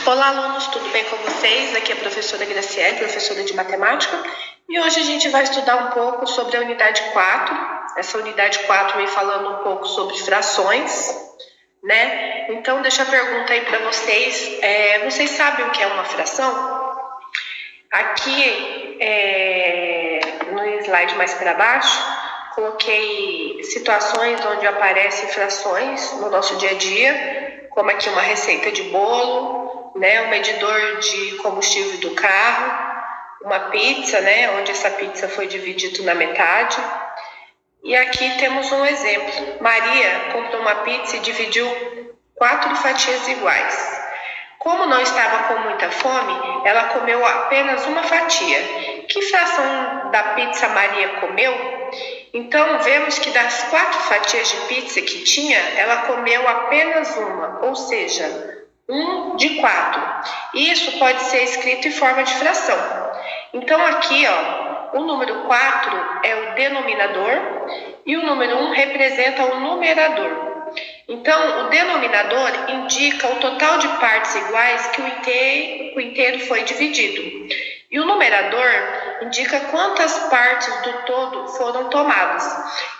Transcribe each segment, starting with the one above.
Olá, alunos, tudo bem com vocês? Aqui é a professora Graciele, professora de matemática, e hoje a gente vai estudar um pouco sobre a unidade 4. Essa unidade 4 vem falando um pouco sobre frações, né? Então, deixa a pergunta aí para vocês. Vocês sabem o que é uma fração? Aqui, no slide mais para baixo, coloquei situações onde aparecem frações no nosso dia a dia, como aqui uma receita de bolo, né, um medidor de combustível do carro, uma pizza, né, onde essa pizza foi dividida na metade. E aqui temos um exemplo. Maria comprou uma pizza e dividiu 4 fatias iguais. Como não estava com muita fome, ela comeu apenas uma fatia. Que fração da pizza Maria comeu? Então, vemos que das 4 fatias de pizza que tinha, ela comeu apenas uma, ou seja, 1 de 4. Isso pode ser escrito em forma de fração. Então, aqui, o número 4 é o denominador e o número 1 representa o numerador. Então, o denominador indica o total de partes iguais que o inteiro foi dividido. E o numerador indica quantas partes do todo foram tomadas.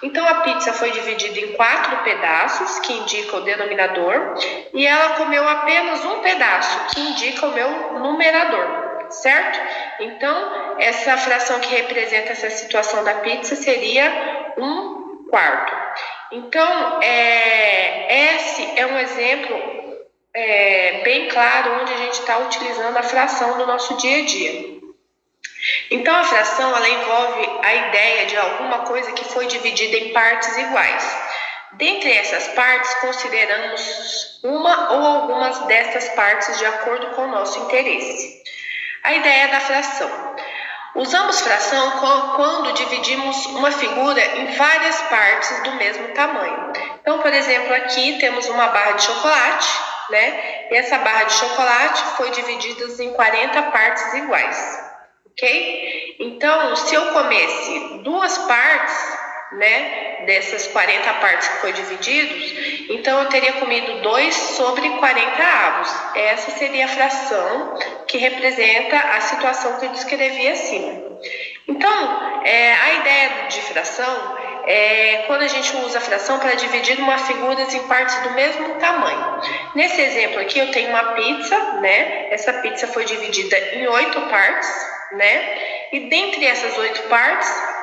Então, a pizza foi dividida em 4 pedaços, que indica o denominador, e ela comeu apenas um pedaço, que indica o meu numerador, certo? Então, essa fração que representa essa situação da pizza seria 1/4. Então, esse é um exemplo bem claro onde a gente está utilizando a fração no nosso dia a dia. Então, a fração ela envolve a ideia de alguma coisa que foi dividida em partes iguais. Dentre essas partes, consideramos uma ou algumas destas partes de acordo com o nosso interesse. A ideia da fração. Usamos fração quando dividimos uma figura em várias partes do mesmo tamanho. Então, por exemplo, aqui temos uma barra de chocolate, né? E essa barra de chocolate foi dividida em 40 partes iguais, ok? Então, se eu comesse 2 partes, né, dessas 40 partes que foi divididos, então eu teria comido 2 sobre 40 avos. Essa seria a fração que representa a situação que eu descrevi acima. Então, a ideia de fração é quando a gente usa a fração para dividir uma figura em partes do mesmo tamanho. Nesse exemplo aqui eu tenho uma pizza, né? Essa pizza foi dividida em 8 partes, né? E dentre essas 8 partes,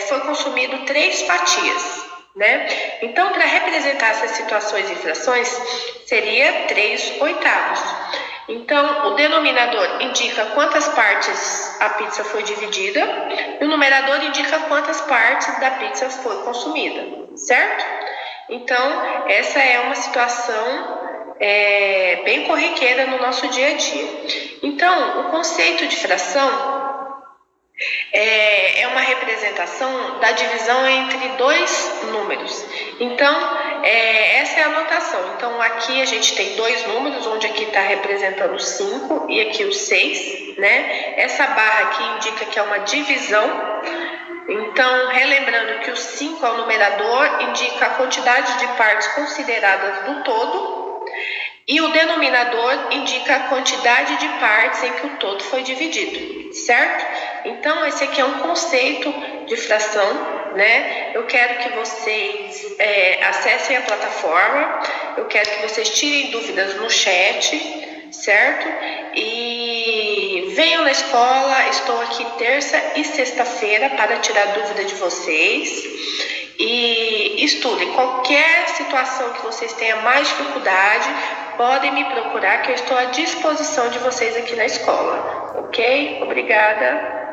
foi consumido 3 fatias, né? Então, para representar essas situações e frações, seria 3/8. Então, o denominador indica quantas partes a pizza foi dividida e o numerador indica quantas partes da pizza foi consumida, certo? Então, essa é uma situação bem corriqueira no nosso dia a dia. Então, o conceito de fração é uma representação da divisão entre 2 números. Então, essa é a notação. Então, aqui a gente tem 2 números, onde aqui está representando o 5 e aqui o 6, né? Essa barra aqui indica que é uma divisão. Então, relembrando que o 5 é o numerador, indica a quantidade de partes consideradas do todo, e o denominador indica a quantidade de partes em que o todo foi dividido, certo? Então, esse aqui é um conceito de fração, né? Eu quero que vocês acessem a plataforma, eu quero que vocês tirem dúvidas no chat, certo? E venham na escola, estou aqui terça e sexta-feira para tirar dúvida de vocês. E estudem. Qualquer situação que vocês tenham mais dificuldade, podem me procurar que eu estou à disposição de vocês aqui na escola, ok? Obrigada.